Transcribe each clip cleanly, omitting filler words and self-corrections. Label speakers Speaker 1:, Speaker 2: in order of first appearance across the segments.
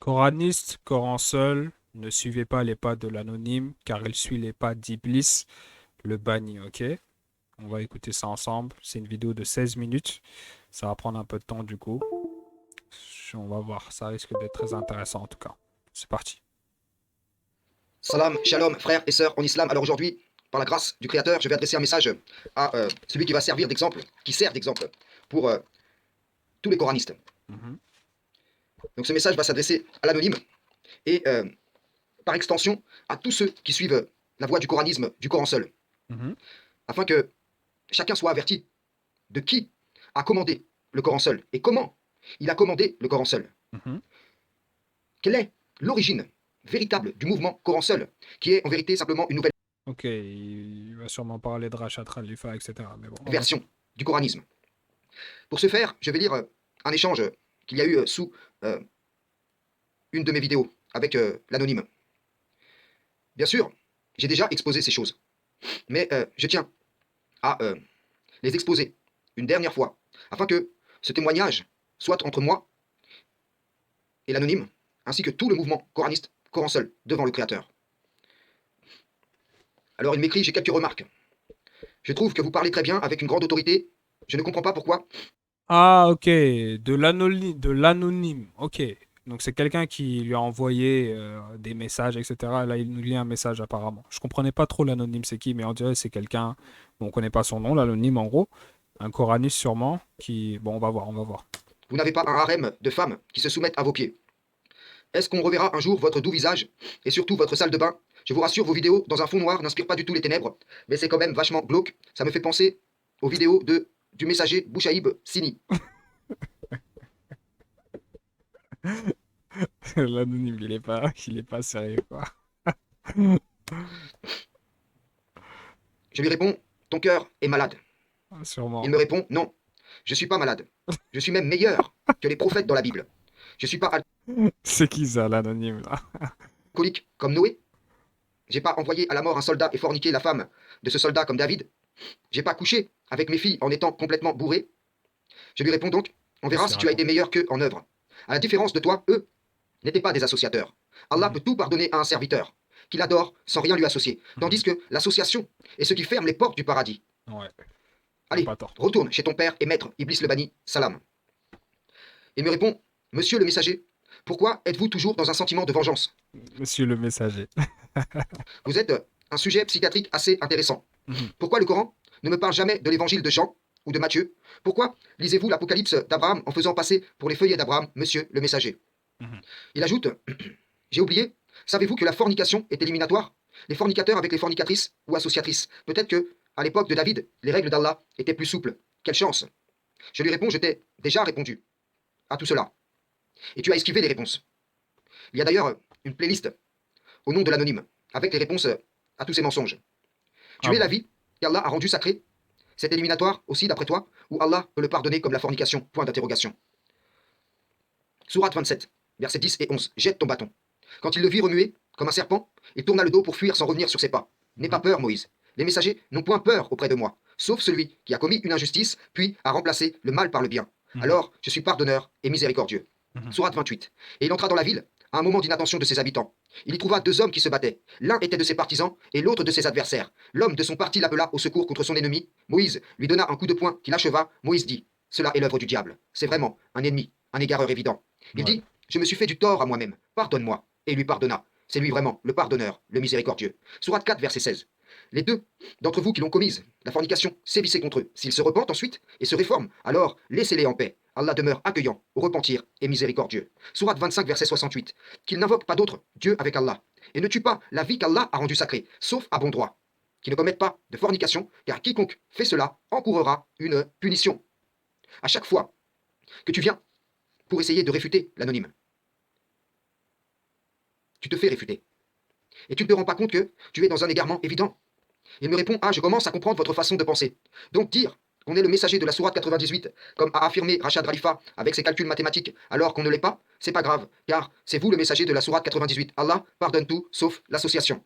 Speaker 1: Coraniste, Coran seul, ne suivez pas les pas de l'anonyme, car il suit les pas d'Iblis, le banni, ok? On va écouter ça ensemble. C'est une vidéo de 16 minutes. Ça va prendre un peu de temps du coup. On va voir. Ça risque d'être très intéressant en tout cas. C'est parti.
Speaker 2: Salam, shalom, frères et sœurs en islam. Alors aujourd'hui, par la grâce du Créateur, je vais adresser un message à celui qui va servir d'exemple, qui sert d'exemple pour tous les coranistes.
Speaker 1: Mhm,
Speaker 2: Donc ce message va s'adresser à l'anonyme et par extension à tous ceux qui suivent la voie du coranisme, du Coran seul,
Speaker 1: mhm.
Speaker 2: afin que chacun soit averti de qui a commandé le Coran seul et comment il a commandé le Coran seul.
Speaker 1: Mhm.
Speaker 2: Quelle est l'origine véritable du mouvement Coran seul, qui est en vérité simplement une nouvelle
Speaker 1: Ok, il va sûrement parler de Rachat Khalifa, etc. Mais bon, on va...
Speaker 2: version du coranisme. Pour ce faire, je vais lire un échange qu'il y a eu sous euh, une de mes vidéos avec l'anonyme. Bien sûr, j'ai déjà exposé ces choses, mais je tiens à les exposer une dernière fois, afin que ce témoignage soit entre moi et l'anonyme, ainsi que tout le mouvement coraniste, Coran seul, devant le Créateur. Alors il m'écrit, j'ai quelques remarques. Je trouve que vous parlez très bien avec une grande autorité. Je ne comprends pas pourquoi.
Speaker 1: Ah, ok, de l'anonyme, ok. Donc c'est quelqu'un qui lui a envoyé des messages, etc. Là, il nous lit un message apparemment. Je comprenais pas trop l'anonyme, c'est qui, mais on dirait que c'est quelqu'un, bon, on connaît pas son nom, l'anonyme en gros, un coraniste sûrement, qui, bon, on va voir, on va voir.
Speaker 2: Vous n'avez pas un harem de femmes qui se soumettent à vos pieds. Est-ce qu'on reverra un jour votre doux visage et surtout votre salle de bain? Je vous rassure, vos vidéos dans un fond noir n'inspirent pas du tout les ténèbres, mais c'est quand même vachement glauque. Ça me fait penser aux vidéos du messager Bouchaïb Sini.
Speaker 1: L'anonyme, il est pas sérieux, quoi.
Speaker 2: Je lui réponds, ton cœur est malade. Il
Speaker 1: Sûrement.
Speaker 2: me répond, non, je suis pas malade. Je suis même meilleur que les prophètes dans la Bible. Je suis pas
Speaker 1: C'est qui ça, l'anonyme, là?
Speaker 2: alcoolique comme Noé. J'ai pas envoyé à la mort un soldat et forniqué la femme de ce soldat comme David. J'ai pas couché avec mes filles en étant complètement bourré. Je lui réponds donc, on verra
Speaker 1: Qu'est-ce qu'il
Speaker 2: si tu as
Speaker 1: raconte?
Speaker 2: été meilleur qu'eux en œuvre. À la différence de toi, eux n'étaient pas des associateurs. Allah
Speaker 1: Mhm,
Speaker 2: peut tout pardonner à un serviteur, qu'il adore sans rien lui associer.
Speaker 1: mhm.
Speaker 2: Tandis que l'association est ce qui ferme les portes du paradis.
Speaker 1: Ouais, il a
Speaker 2: Allez,
Speaker 1: pas tort.
Speaker 2: retourne chez ton père et maître, Iblis le banni, salam. Il me répond, monsieur le messager, pourquoi êtes-vous toujours dans un sentiment de vengeance?
Speaker 1: Monsieur le messager.
Speaker 2: Vous êtes un sujet psychiatrique assez intéressant.
Speaker 1: Mhm,
Speaker 2: Pourquoi le Coran ne me parle jamais de l'évangile de Jean ou de Matthieu? Pourquoi lisez-vous l'Apocalypse d'Abraham en faisant passer pour les feuillets d'Abraham, monsieur le messager?
Speaker 1: mhm.
Speaker 2: Il ajoute, j'ai oublié, savez-vous que la fornication est éliminatoire? Les fornicateurs avec les fornicatrices ou associatrices. Peut-être que, à l'époque de David, les règles d'Allah étaient plus souples. Quelle chance! Je lui réponds, je t'ai déjà répondu à tout cela. Et tu as esquivé les réponses. Il y a d'ailleurs une playlist au nom de l'anonyme, avec les réponses à tous ces mensonges.
Speaker 1: Ah
Speaker 2: Tu es la
Speaker 1: bon?
Speaker 2: vie qu'Allah a rendue sacrée. C'est éliminatoire aussi, d'après toi, ou Allah peut le pardonner comme la fornication? Point d'interrogation. Sourate 27, versets 10 et 11. Jette ton bâton. Quand il le vit remuer, comme un serpent, il tourna le dos pour fuir sans revenir sur ses pas. N'aie pas
Speaker 1: Mhm.
Speaker 2: peur, Moïse. Les messagers n'ont point peur auprès de moi, sauf celui qui a commis une injustice, puis a remplacé le mal par le bien.
Speaker 1: Mhm,
Speaker 2: Alors, je suis pardonneur et miséricordieux.
Speaker 1: mhm.
Speaker 2: Sourate 28. Et il entra dans la ville, à un moment d'inattention de ses habitants. Il y trouva deux hommes qui se battaient. L'un était de ses partisans et l'autre de ses adversaires. L'homme de son parti l'appela au secours contre son ennemi. Moïse lui donna un coup de poing qui l'acheva. Moïse dit, cela est l'œuvre du diable. C'est vraiment un ennemi, un égareur évident. Il
Speaker 1: Ouais.
Speaker 2: dit, je me suis fait du tort à moi-même. Pardonne-moi. Et il lui pardonna. C'est lui vraiment, le pardonneur, le miséricordieux. Sourate 4, verset 16. Les deux d'entre vous qui l'ont commise, la fornication, sévissez contre eux. S'ils se repentent ensuite et se réforment, alors laissez-les en paix. Allah demeure accueillant, au repentir et miséricordieux. Sourate 25, verset 68. Qu'ils n'invoquent pas d'autre Dieu avec Allah. Et ne tuent pas la vie qu'Allah a rendue sacrée, sauf à bon droit. Qu'ils ne commettent pas de fornication, car quiconque fait cela encourra une punition. À chaque fois que tu viens pour essayer de réfuter l'anonyme, tu te fais réfuter. Et tu ne te rends pas compte que tu es dans un égarement évident. Il me répond, ah, je commence à comprendre votre façon de penser. Donc dire qu'on est le messager de la sourate 98, comme a affirmé Rachad Khalifa avec ses calculs mathématiques, alors qu'on ne l'est pas, c'est pas grave, car c'est vous le messager de la sourate 98. Allah pardonne tout, sauf l'association.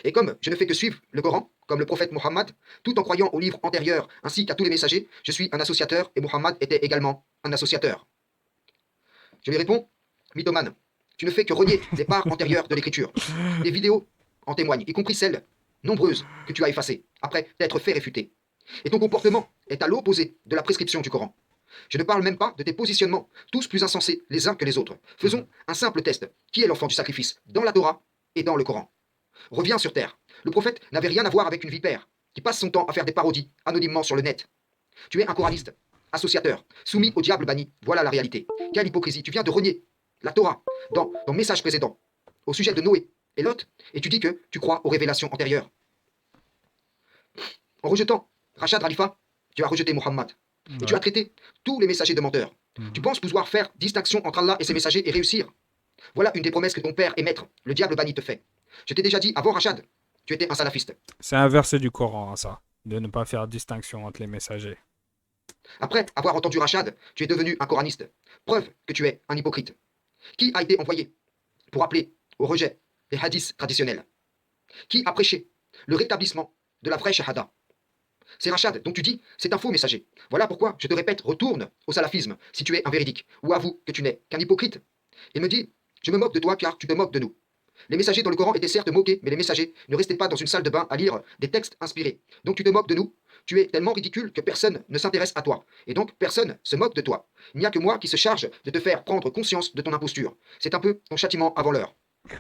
Speaker 2: Et comme je ne fais que suivre le Coran, comme le prophète Mohammed, tout en croyant aux livres antérieurs ainsi qu'à tous les messagers, je suis un associateur et Mohammed était également un associateur. Je lui réponds, mythomane, Tu ne fais que renier les parts antérieures de l'écriture. Des vidéos en témoignent, y compris celles nombreuses que tu as effacées, après t'être fait réfuter. Et ton comportement est à l'opposé de la prescription du Coran. Je ne parle même pas de tes positionnements, tous plus insensés les uns que les autres. Faisons un simple test. Qui est l'enfant du sacrifice dans la Torah et dans le Coran? Reviens sur terre. Le prophète n'avait rien à voir avec une vipère qui passe son temps à faire des parodies anonymement sur le net. Tu es un coraniste, associateur, soumis au diable banni. Voilà la réalité. Quelle hypocrisie. Tu viens de renier la Torah dans ton message précédent au sujet de Noé et Lot, et tu dis que tu crois aux révélations antérieures. En rejetant Rachad Khalifa, tu as rejeté Muhammad. Et tu as traité tous les messagers de menteurs. Tu penses pouvoir faire distinction entre Allah et ses messagers et réussir? Voilà une des promesses que ton père et maître, le diable banni, te fait. Je t'ai déjà dit avant Rachad, tu étais un salafiste.
Speaker 1: C'est un verset du Coran, hein, ça, de ne pas faire distinction entre les messagers.
Speaker 2: Après avoir entendu Rachad, tu es devenu un coraniste. Preuve que tu es un hypocrite. Qui a été envoyé pour appeler au rejet des hadiths traditionnels? Qui a prêché le rétablissement de la vraie shahada? C'est Rachad, donc tu dis, c'est un faux messager. Voilà pourquoi je te répète, retourne au salafisme si tu es un véridique, ou avoue que tu n'es qu'un hypocrite. Et me dis, je me moque de toi car tu te moques de nous. Les messagers dans le Coran étaient certes moqués, mais les messagers ne restaient pas dans une salle de bain à lire des textes inspirés. Donc tu te moques de nous, tu es tellement ridicule que personne ne s'intéresse à toi. Et donc personne se moque de toi. Il n'y a que moi qui se charge de te faire prendre conscience de ton imposture. C'est un peu ton châtiment avant l'heure.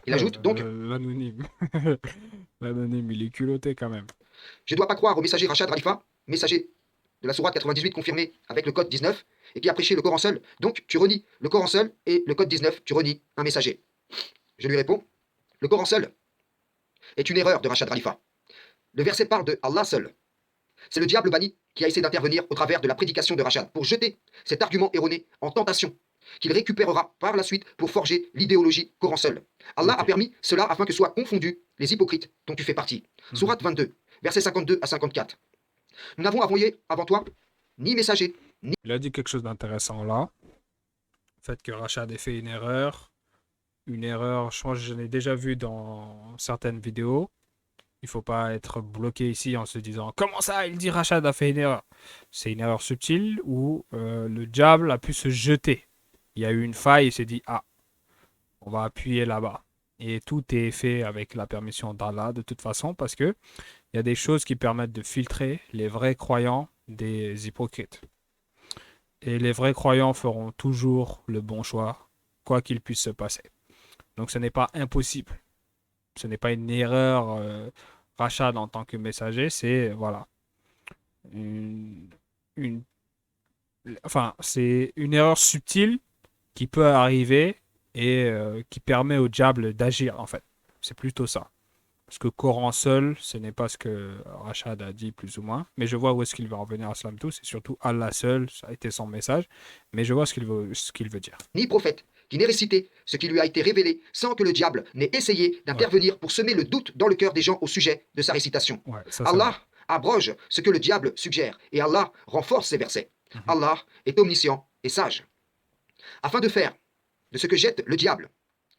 Speaker 2: Il ajoute donc,
Speaker 1: L'anonyme. L'anonyme, il est culotté quand même.
Speaker 2: je ne dois pas croire au messager Rachad Khalifa, messager de la sourate 98 confirmé avec le code 19, et qui a prêché le Coran seul. Donc tu renies le Coran seul et le code 19, tu renies un messager. Je lui réponds, le Coran seul est une erreur de Rachad Khalifa. Le verset parle de Allah seul. C'est le diable banni qui a essayé d'intervenir au travers de la prédication de Rachad pour jeter cet argument erroné en tentation, qu'il récupérera par la suite pour forger l'idéologie Coran seul. Allah a permis cela afin que soient confondus les hypocrites dont tu fais partie. Sourate 22, versets 52 à 54. Nous n'avons envoyé avant toi ni messager, ni...
Speaker 1: Il a dit quelque chose d'intéressant là. Le fait que Rachad ait fait une erreur. Une erreur, je pense que je l'ai déjà vu dans certaines vidéos. Il ne faut pas être bloqué ici en se disant comment ça, il dit Rachad a fait une erreur. C'est une erreur subtile où le diable a pu se jeter. Il y a eu une faille, il s'est dit ah, on va appuyer là-bas. Et tout est fait avec la permission d'Allah de toute façon parce que il y a des choses qui permettent de filtrer les vrais croyants des hypocrites. Et les vrais croyants feront toujours le bon choix, quoi qu'il puisse se passer. Donc ce n'est pas impossible. Ce n'est pas une erreur Rachad en tant que messager, c'est voilà. Une, une- enfin, c'est une erreur subtile qui peut arriver et qui permet au diable d'agir en fait. C'est plutôt ça. Parce que Coran seul, ce n'est pas ce que Rachad a dit plus ou moins. Mais je vois où est-ce qu'il va revenir à Slam tout. C'est surtout Allah seul, ça a été son message. Mais je vois ce qu'il veut dire.
Speaker 2: ni prophète qui n'ait récité ce qui lui a été révélé sans que le diable n'ait essayé d'intervenir pour semer le doute dans le cœur des gens au sujet de sa récitation.
Speaker 1: Ouais, ça,
Speaker 2: Allah abroge ce que le diable suggère et Allah renforce ses versets. Allah est omniscient et sage. Afin de faire de ce que jette le diable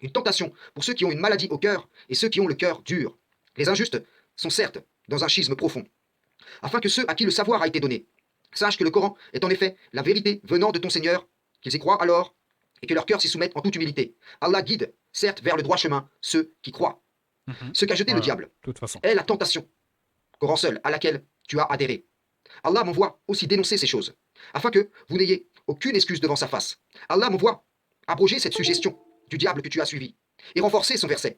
Speaker 2: une tentation pour ceux qui ont une maladie au cœur et ceux qui ont le cœur dur. Les injustes sont certes dans un schisme profond. Afin que ceux à qui le savoir a été donné sachent que le Coran est en effet la vérité venant de ton Seigneur, qu'ils y croient alors et que leur cœur s'y soumette en toute humilité. Allah guide, certes, vers le droit chemin ceux qui croient. Ce qu'a jeté le diable
Speaker 1: de toute façon.
Speaker 2: est la tentation, Coran seul, à laquelle tu as adhéré. Allah m'envoie aussi dénoncer ces choses, afin que vous n'ayez aucune excuse devant sa face. Allah m'envoie abroger cette suggestion du diable que tu as suivi et renforcer son verset.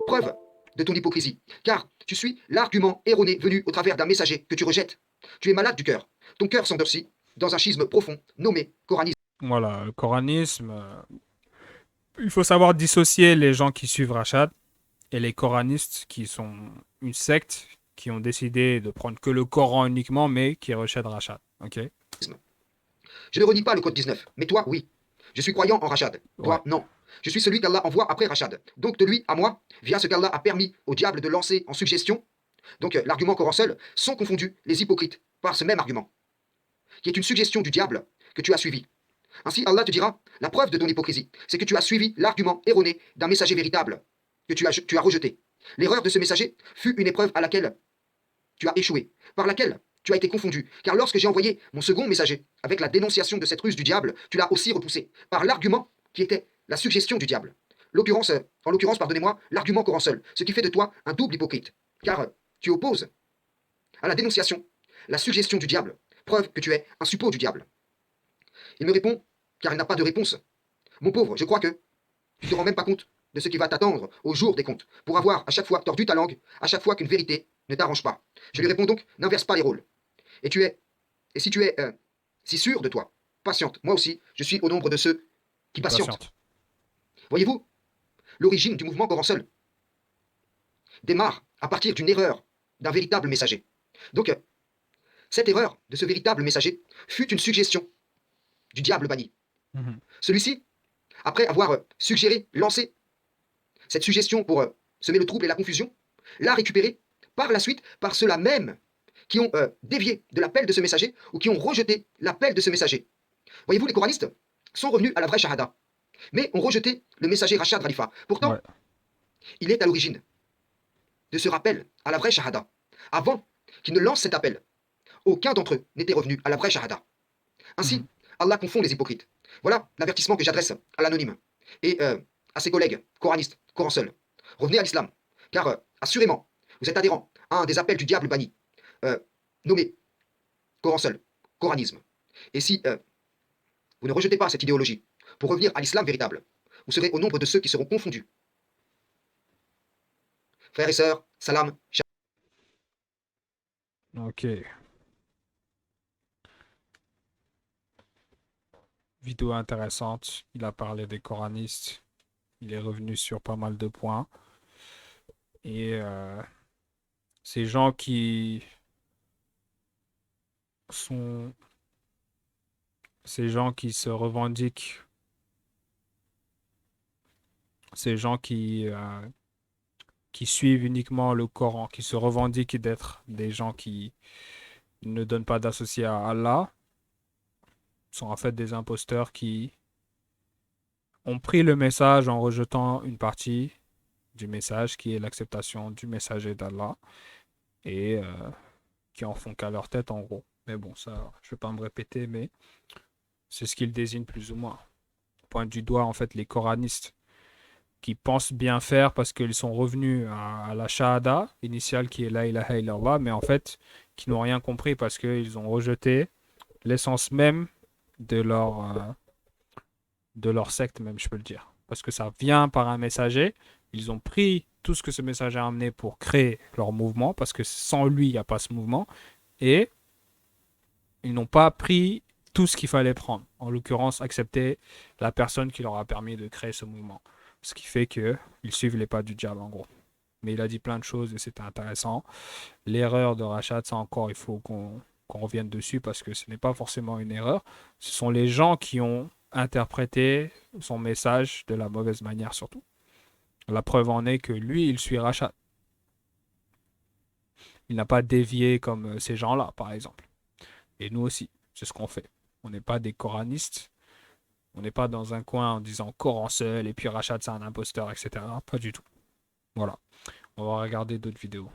Speaker 2: Preuve de ton hypocrisie, car tu suis l'argument erroné venu au travers d'un messager que tu rejettes. Tu es malade du cœur. Ton cœur s'endurcit dans un schisme profond nommé coranisme.
Speaker 1: Voilà, le coranisme. Il faut savoir dissocier les gens qui suivent Rachad et les coranistes qui sont une secte qui ont décidé de prendre que le Coran uniquement, mais qui rejettent Rachad. Ok.
Speaker 2: Je ne renie pas le code 19, mais toi, oui. Je suis croyant en Rachad. Toi, non. Je suis celui qu'Allah envoie après Rachad. Donc de lui à moi vient ce qu'Allah a permis au diable de lancer en suggestion. Donc l'argument Coran seul, sont confondus les hypocrites par ce même argument, qui est une suggestion du diable que tu as suivi. Ainsi Allah te dira, la preuve de ton hypocrisie, c'est que tu as suivi l'argument erroné d'un messager véritable que tu as rejeté. L'erreur de ce messager fut une épreuve à laquelle tu as échoué, par laquelle tu as été confondu. Car lorsque j'ai envoyé mon second messager avec la dénonciation de cette ruse du diable, tu l'as aussi repoussé par l'argument qui était la suggestion du diable. En l'occurrence, pardonnez-moi, l'argument Coran seul, ce qui fait de toi un double hypocrite. Car tu opposes à la dénonciation la suggestion du diable, preuve que tu es un suppôt du diable. Il me répond, car il n'a pas de réponse. Mon pauvre, je crois que tu ne te rends même pas compte de ce qui va t'attendre au jour des comptes, pour avoir à chaque fois tordu ta langue, à chaque fois qu'une vérité ne t'arrange pas. Je lui réponds donc, n'inverse pas les rôles. Et tu es, et si tu es si sûr de toi, patiente. Moi aussi, je suis au nombre de ceux qui
Speaker 1: Qui
Speaker 2: patientent.
Speaker 1: patiente.
Speaker 2: Voyez-vous, l'origine du mouvement Coran seul démarre à partir d'une erreur d'un véritable messager. Donc, cette erreur de ce véritable messager fut une suggestion du diable banni.
Speaker 1: Mhm.
Speaker 2: Celui-ci, après avoir suggéré, lancé cette suggestion pour semer le trouble et la confusion, l'a récupérée par la suite par ceux-là même qui ont dévié de l'appel de ce messager ou qui ont rejeté l'appel de ce messager. Voyez-vous, les coranistes sont revenus à la vraie shahada, mais ont rejeté le messager Rachad Khalifa.
Speaker 1: Ouais.
Speaker 2: Pourtant, il est à l'origine de ce rappel à la vraie shahada. Avant qu'il ne lance cet appel, aucun d'entre eux n'était revenu à la vraie shahada.
Speaker 1: Mhm.
Speaker 2: Ainsi, Allah confond les hypocrites. Voilà l'avertissement que j'adresse à l'anonyme et à ses collègues coranistes, Coran seul. Revenez à l'islam, car assurément, vous êtes adhérent à un des appels du diable banni, euh, nommé Coran seul, coranisme. Et si vous ne rejetez pas cette idéologie pour revenir à l'islam véritable, vous serez au nombre de ceux qui seront confondus. Frères et sœurs, salam.
Speaker 1: Ok. Vidéo intéressante. Il a parlé des coranistes. Il est revenu sur pas mal de points. Et ces gens qui sont... Ces gens qui se revendiquent, ces gens qui suivent uniquement le Coran, qui se revendiquent d'être des gens qui ne donnent pas d'associé à Allah, sont en fait des imposteurs qui ont pris le message en rejetant une partie du message qui est l'acceptation du messager d'Allah et qui en font qu'à leur tête en gros. Mais bon, ça, je ne vais pas me répéter, mais c'est ce qu'ils désignent plus ou moins. Pointe du doigt en fait les coranistes qui pensent bien faire parce qu'ils sont revenus à la shahada initiale qui est la ilaha illallah, mais en fait qui n'ont rien compris parce qu'ils ont rejeté l'essence même de de leur secte même, je peux le dire. Parce que ça vient par un messager. Ils ont pris tout ce que ce messager a amené pour créer leur mouvement, parce que sans lui, il n'y a pas ce mouvement. Et ils n'ont pas pris tout ce qu'il fallait prendre. En l'occurrence, accepter la personne qui leur a permis de créer ce mouvement. Ce qui fait qu'ils suivent les pas du diable, en gros. Mais il a dit plein de choses et c'était intéressant. L'erreur de Rachad, ça encore, il faut qu'on revienne dessus parce que ce n'est pas forcément une erreur. Ce sont les gens qui ont interprété son message de la mauvaise manière, surtout. La preuve en est que lui, il suit Rachad. Il n'a pas dévié comme ces gens-là, par exemple. Et nous aussi, c'est ce qu'on fait. On n'est pas des coranistes. On n'est pas dans un coin en disant Coran seul et puis Rachad c'est un imposteur, etc. Pas du tout. Voilà. On va regarder d'autres vidéos.